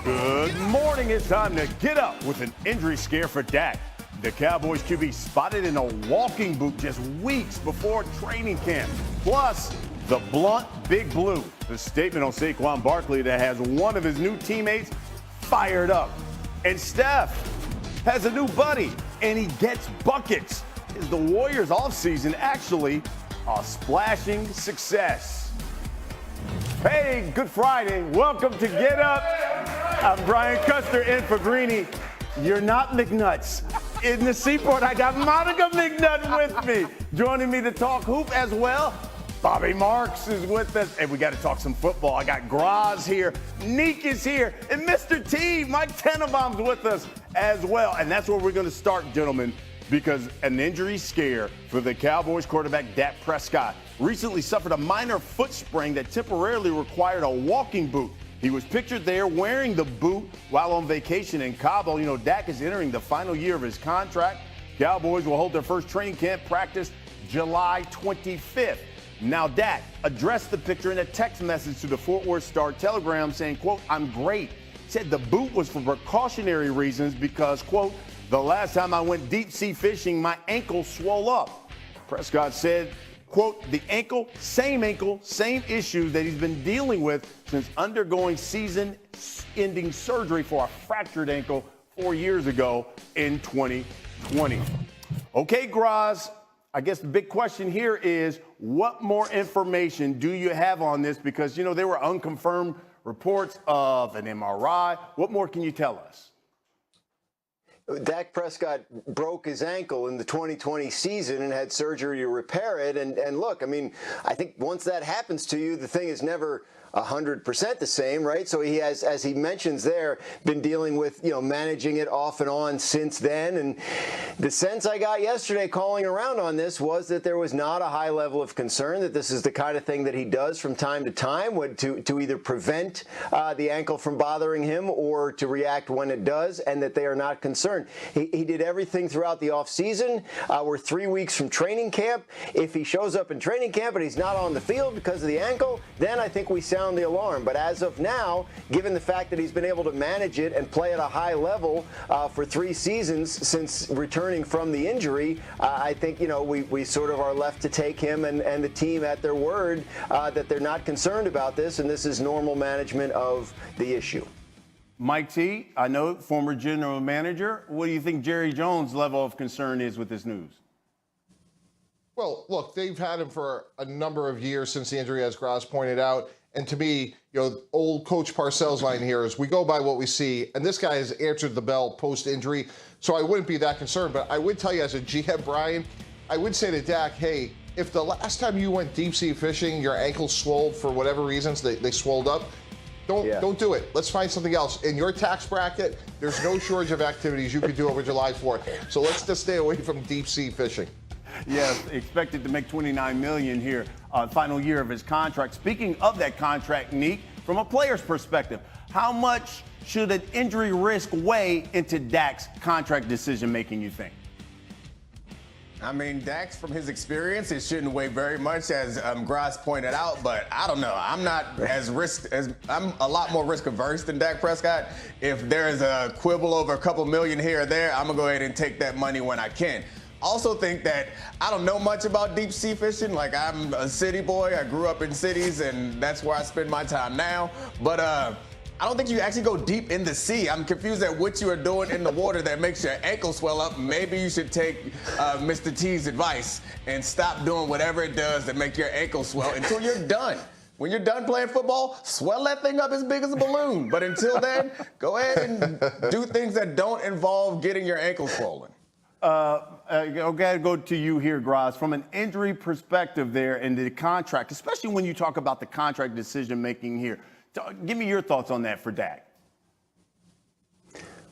Good morning. It's time to get up with an injury scare for Dak. The Cowboys QB spotted in a walking boot just weeks before training camp. Plus, the blunt Big Blue, the statement on Saquon Barkley that has one of his new teammates fired up. And Steph has a new buddy, and he gets buckets. Is the Warriors' offseason actually a splashing success? Hey, good Friday. Welcome to Get Up. I'm Brian Custer in for Greeny. You're not McNuts. In the Seaport, I got Monica McNutt with me. Joining me to talk hoop as well, Bobby Marks is with us. And we got to talk some football. I got Graz here, Neek is here, and Mr. T, Mike Tannenbaum's with us as well. And that's where we're going to start, gentlemen, because an injury scare for the Cowboys quarterback Dak Prescott recently suffered a minor foot sprain that temporarily required a walking boot. He was pictured there wearing the boot while on vacation in Cabo. You know, Dak is entering the final year of his contract. Cowboys will hold their first training camp practice July 25th. Now, Dak addressed the picture in a text message to the Fort Worth Star-Telegram saying, quote, "I'm great." Said the boot was for precautionary reasons because, quote, "the last time I went deep sea fishing, my ankle swole up." Prescott said, quote, the ankle, same issues that he's been dealing with since undergoing season-ending surgery for a fractured ankle 4 years ago in 2020. Okay, Graz, I guess the big question here is, what more information do you have on this? Because, you know, there were unconfirmed reports of an MRI. What more can you tell us? Dak Prescott broke his ankle in the 2020 season and had surgery to repair it. And look, I mean, I think once that happens to you, the thing is never 100% the same, right? So he has, as he mentions there, been dealing with, managing it off and on since then. And the sense I got yesterday calling around on this was that there was not a high level of concern, that this is the kind of thing that he does from time to time to either prevent the ankle from bothering him or to react when it does, and that they are not concerned. He did everything throughout the offseason. We're 3 weeks from training camp. If he shows up in training camp and he's not on the field because of the ankle, then I think we sound the alarm. But as of now, given the fact that he's been able to manage it and play at a high level for 3 seasons since returning from the injury, I think, we sort of are left to take him and the team at their word that they're not concerned about this, and this is normal management of the issue. Mike T, I know, former general manager. What do you think Jerry Jones' level of concern is with this news? Well, look, they've had him for a number of years since the injury, as Graz pointed out. And to me, old Coach Parcells' line here is we go by what we see. And this guy has answered the bell post-injury, so I wouldn't be that concerned. But I would tell you as a GM, Brian, I would say to Dak, hey, if the last time you went deep-sea fishing, your ankles swelled for whatever reasons, they swelled up, don't do it. Let's find something else. In your tax bracket, there's no shortage of activities you could do over July 4th. So let's just stay away from deep-sea fishing. Yes, expected to make $29 million here, final year of his contract. Speaking of that contract, Neek, from a player's perspective, how much should an injury risk weigh into Dak's contract decision-making, you think? I mean, Dax, from his experience, it shouldn't weigh very much, as Graz pointed out, but I don't know. I'm a lot more risk averse than Dak Prescott. If there's a quibble over a couple million here or there, I'm going to go ahead and take that money when I can. Also think that I don't know much about deep sea fishing. Like, I'm a city boy. I grew up in cities, and that's where I spend my time now. But I don't think you actually go deep in the sea. I'm confused at what you are doing in the water that makes your ankle swell up. Maybe you should take Mr. T's advice and stop doing whatever it does that make your ankle swell until you're done. When you're done playing football, swell that thing up as big as a balloon. But until then, go ahead and do things that don't involve getting your ankle swollen. Okay, go to you here, Graz. From an injury perspective there and the contract, especially when you talk about the contract decision-making here, give me your thoughts on that for Dak.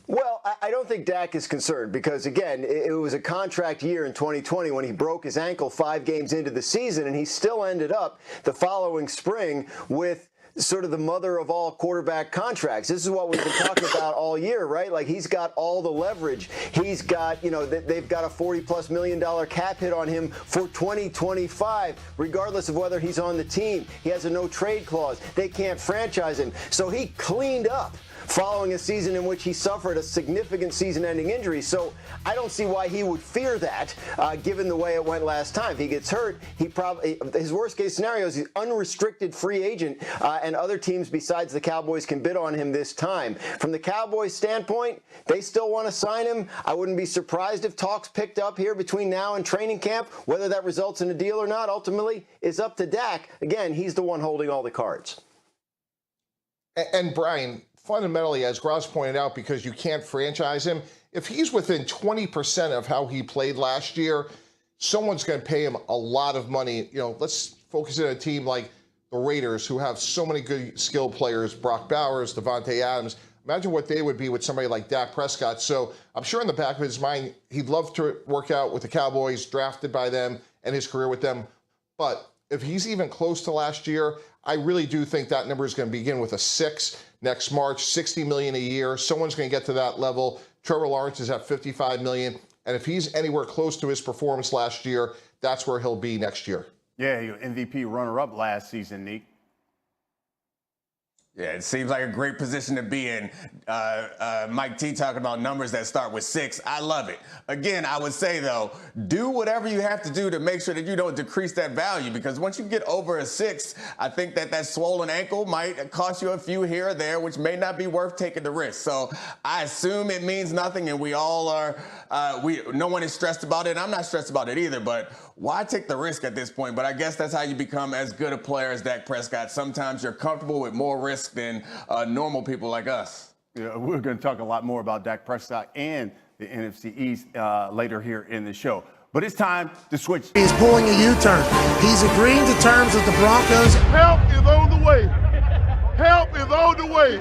Well, I don't think Dak is concerned because, again, it was a contract year in 2020 when he broke his ankle 5 games into the season, and he still ended up the following spring with sort of the mother of all quarterback contracts. This is what we've been talking about all year, right? Like, he's got all the leverage. He's got, they've got a $40+ million cap hit on him for 2025, regardless of whether he's on the team. He has a no trade clause. They can't franchise him. So he cleaned up following a season in which he suffered a significant season-ending injury. So I don't see why he would fear that, given the way it went last time. If he gets hurt, his worst-case scenario is he's unrestricted free agent, and other teams besides the Cowboys can bid on him this time. From the Cowboys' standpoint, they still want to sign him. I wouldn't be surprised if talks picked up here between now and training camp. Whether that results in a deal or not ultimately is up to Dak. Again, he's the one holding all the cards. And Brian, fundamentally, as Gross pointed out, because you can't franchise him, if he's within 20% of how he played last year, someone's going to pay him a lot of money. Let's focus on a team like the Raiders, who have so many good skilled players, Brock Bowers, Devontae Adams. Imagine what they would be with somebody like Dak Prescott. So I'm sure in the back of his mind, he'd love to work out with the Cowboys, drafted by them, and his career with them. But if he's even close to last year, I really do think that number is going to begin with a 6 next March, $60 million a year. Someone's going to get to that level. Trevor Lawrence is at $55 million. And if he's anywhere close to his performance last year, that's where he'll be next year. Yeah, your MVP runner-up last season, Nick. Yeah, it seems like a great position to be in. Mike T talking about numbers that start with 6. I love it. Again, I would say, though, do whatever you have to do to make sure that you don't decrease that value, because once you get over a 6, I think that swollen ankle might cost you a few here or there, which may not be worth taking the risk. So I assume it means nothing, and we all are, no one is stressed about it. I'm not stressed about it either, but why take the risk at this point? But I guess that's how you become as good a player as Dak Prescott. Sometimes you're comfortable with more risk than normal people like us. Yeah, we're going to talk a lot more about Dak Prescott and the NFC East later here in the show. But it's time to switch. He's pulling a U-turn. He's agreeing to terms with the Broncos. Help is on the way. Help is on the way.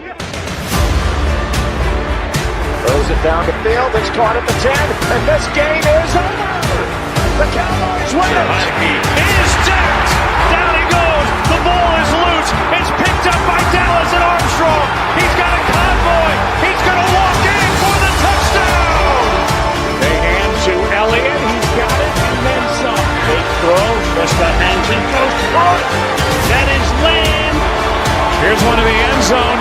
Throws it down the field. It's caught at the 10. And this game is over. The Cowboys win it. He is decked. Down he goes. The ball is loose. It's picked up by Dallas and Armstrong. He's got a convoy. He's going to walk in for the touchdown. They hand to Elliott. He's got it and then some. Big throw. Prescott hands in close. That is Lamb. Here's one of the end zone.